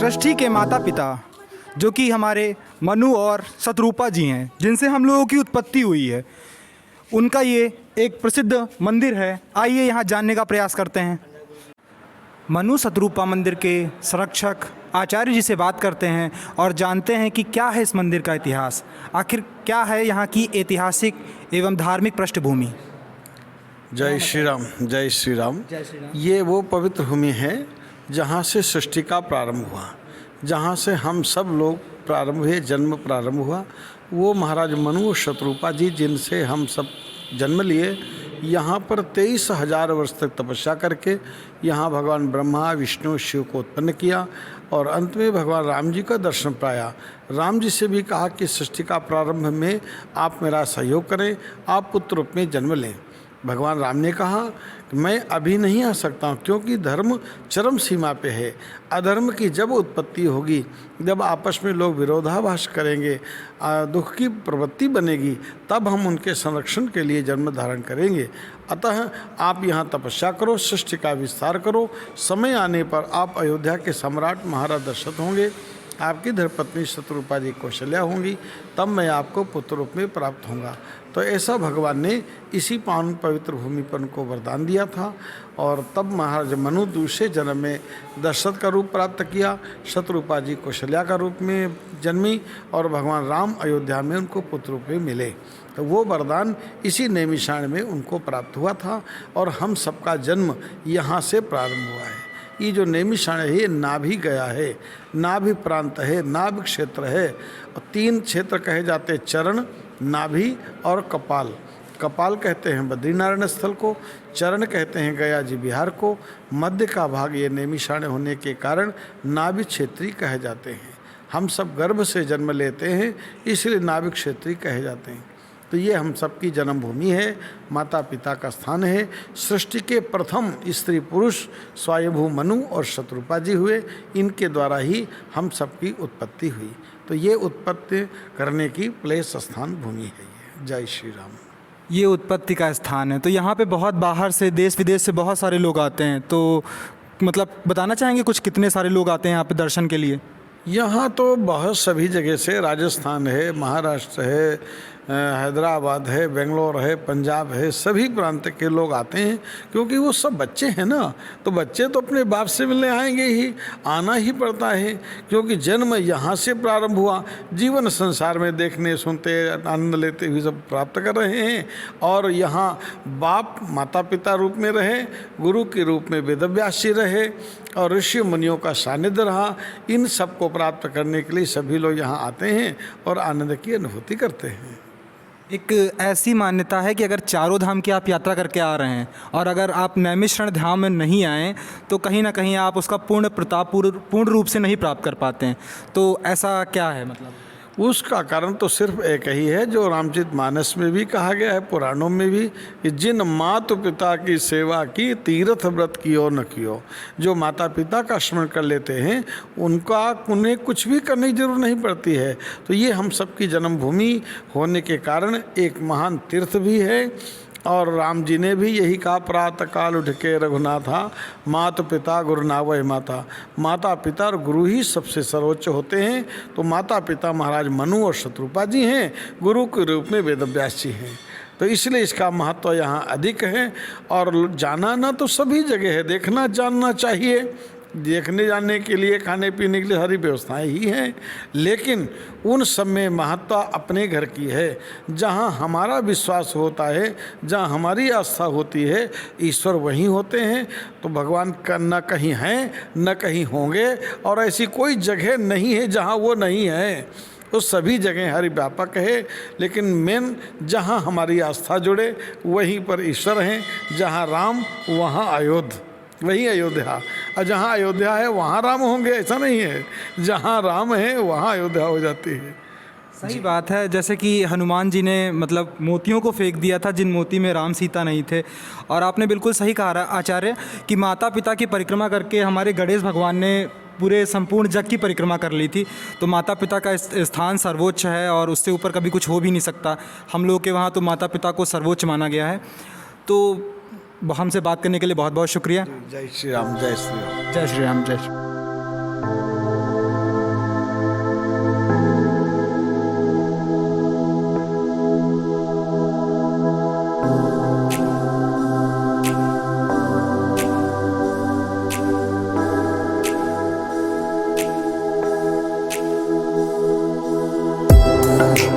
सृष्टि के माता पिता जो कि हमारे मनु और शतरूपा जी हैं, जिनसे हम लोगों की उत्पत्ति हुई है, उनका ये एक प्रसिद्ध मंदिर है। आइए यहाँ जानने का प्रयास करते हैं। मनु शतरूपा मंदिर के संरक्षक आचार्य जी से बात करते हैं और जानते हैं कि क्या है इस मंदिर का इतिहास, आखिर क्या है यहाँ की ऐतिहासिक एवं धार्मिक पृष्ठभूमि। जय श्री राम। जय श्री राम। जय श्री राम। ये वो पवित्र भूमि है जहाँ से सृष्टि का प्रारंभ हुआ, जहाँ से हम सब लोग प्रारंभ हुए, जन्म प्रारंभ हुआ। वो महाराज मनु और शतरूपा जी जिनसे हम सब जन्म लिए, यहाँ पर 23,000 वर्ष तक तपस्या करके यहाँ भगवान ब्रह्मा विष्णु शिव को उत्पन्न किया और अंत में भगवान राम जी का दर्शन पाया। राम जी से भी कहा कि सृष्टि का प्रारंभ में आप मेरा सहयोग करें, आप पुत्र रूप में जन्म लें। भगवान राम ने कहा कि मैं अभी नहीं आ सकता हूँ, क्योंकि धर्म चरम सीमा पे है। अधर्म की जब उत्पत्ति होगी, जब आपस में लोग विरोधाभास करेंगे, दुख की प्रवृत्ति बनेगी, तब हम उनके संरक्षण के लिए जन्म धारण करेंगे। अतः आप यहाँ तपस्या करो, सृष्टि का विस्तार करो। समय आने पर आप अयोध्या के सम्राट महाराज दशरथ होंगे, आपकी धर्मपत्नी शतरूपा जी कौशल्या होंगी, तब मैं आपको पुत्र रूप में प्राप्त होऊंगा। तो ऐसा भगवान ने इसी पावन पवित्र भूमि पर उनको वरदान दिया था। और तब महाराज मनु दूसरे जन्म में दशरथ का रूप प्राप्त किया, शतरूपा जी कौशल्या का रूप में जन्मी और भगवान राम अयोध्या में उनको पुत्र रूप में मिले। तो वो वरदान इसी नैमिषारण्य में उनको प्राप्त हुआ था और हम सबका जन्म यहाँ से प्रारंभ हुआ है। ये जो नैमिषारण्य है, ये नाभि गया है, नाभि प्रांत है, नाभि क्षेत्र है। और 3 क्षेत्र कहे जाते हैं, चरण, नाभि और कपाल। कपाल कहते हैं बद्रीनारायण स्थल को, चरण कहते हैं गया जी बिहार को, मध्य का भाग ये नैमिषारण्य होने के कारण नाभि क्षेत्री कहे जाते हैं। हम सब गर्भ से जन्म लेते हैं, इसलिए नाभि क्षेत्री कहे जाते हैं। तो ये हम सबकी जन्मभूमि है, माता पिता का स्थान है। सृष्टि के प्रथम स्त्री पुरुष स्वयंभू मनु और शतरूपा जी हुए, इनके द्वारा ही हम सबकी उत्पत्ति हुई। तो ये उत्पत्ति करने की प्लेस स्थान भूमि है ये। जय श्री राम। ये उत्पत्ति का स्थान है, तो यहाँ पे बहुत बाहर से, देश विदेश से बहुत सारे लोग आते हैं। तो मतलब बताना चाहेंगे कुछ, कितने सारे लोग आते हैं यहाँ पे दर्शन के लिए? यहाँ तो बहुत सभी जगह से, राजस्थान है, महाराष्ट्र है, हैदराबाद है, बेंगलोर है, पंजाब है, सभी प्रांत के लोग आते हैं। क्योंकि वो सब बच्चे हैं ना, तो बच्चे तो अपने बाप से मिलने आएंगे ही, आना ही पड़ता है। क्योंकि जन्म यहाँ से प्रारंभ हुआ, जीवन संसार में देखने सुनते आनंद लेते हुए सब प्राप्त कर रहे हैं। और यहाँ बाप माता पिता रूप में रहे, गुरु के रूप में वेदव्यास जी रहे और ऋषि मुनियों का सानिध्य रहा। इन सब को प्राप्त करने के लिए सभी लोग यहाँ आते हैं और आनंद की अनुभूति करते हैं। एक ऐसी मान्यता है कि अगर चारों धाम की आप यात्रा करके आ रहे हैं और अगर आप नैमिषारण्य धाम में नहीं आएँ तो कहीं ना कहीं आप उसका पूर्ण रूप से नहीं प्राप्त कर पाते हैं। तो ऐसा क्या है मतलब? उसका कारण तो सिर्फ एक ही है, जो रामचरितमानस में भी कहा गया है, पुराणों में भी, कि जिन माता पिता की सेवा की तीर्थ व्रत कियो न कियो। जो माता पिता का स्मरण कर लेते हैं उन्हें कुछ भी करने की जरूरत नहीं पड़ती है। तो ये हम सबकी जन्मभूमि होने के कारण एक महान तीर्थ भी है। और राम जी ने भी यही कहा, प्रातः काल उठ के रघुनाथा, माता पिता गुरु नावै माता। माता पिता और गुरु ही सबसे सर्वोच्च होते हैं। तो माता पिता महाराज मनु और शतरूपा जी हैं, गुरु के रूप में वेदव्यास जी हैं। तो इसलिए इसका महत्व यहाँ अधिक है। और जाना ना तो सभी जगह है, देखना जानना चाहिए। देखने जाने के लिए, खाने पीने के लिए सारी व्यवस्थाएं ही हैं, लेकिन उन सब में महत्ता अपने घर की है। जहाँ हमारा विश्वास होता है, जहाँ हमारी आस्था होती है, ईश्वर वहीं होते हैं। तो भगवान का न कहीं हैं न कहीं होंगे, और ऐसी कोई जगह नहीं है जहाँ वो नहीं है। तो सभी जगह हरि व्यापक है, लेकिन मेन जहाँ हमारी आस्था जुड़े वहीं पर ईश्वर हैं। जहाँ राम वहाँ अयोध्या, वही अयोध्या। और जहाँ अयोध्या है वहाँ राम होंगे, ऐसा नहीं है। जहाँ राम है वहाँ अयोध्या हो जाती है। सही बात है। जैसे कि हनुमान जी ने मतलब मोतियों को फेंक दिया था जिन मोती में राम सीता नहीं थे। और आपने बिल्कुल सही कहा आचार्य कि माता पिता की परिक्रमा करके हमारे गणेश भगवान ने पूरे संपूर्ण जग की परिक्रमा कर ली थी। तो माता पिता का स्थान सर्वोच्च है और उससे ऊपर कभी कुछ हो भी नहीं सकता। हम लोग के वहाँ तो माता पिता को सर्वोच्च माना गया है। तो हमसे बात करने के लिए बहुत बहुत शुक्रिया। जय श्री राम। जय श्री राम। जय श्री राम। जय श्री ओम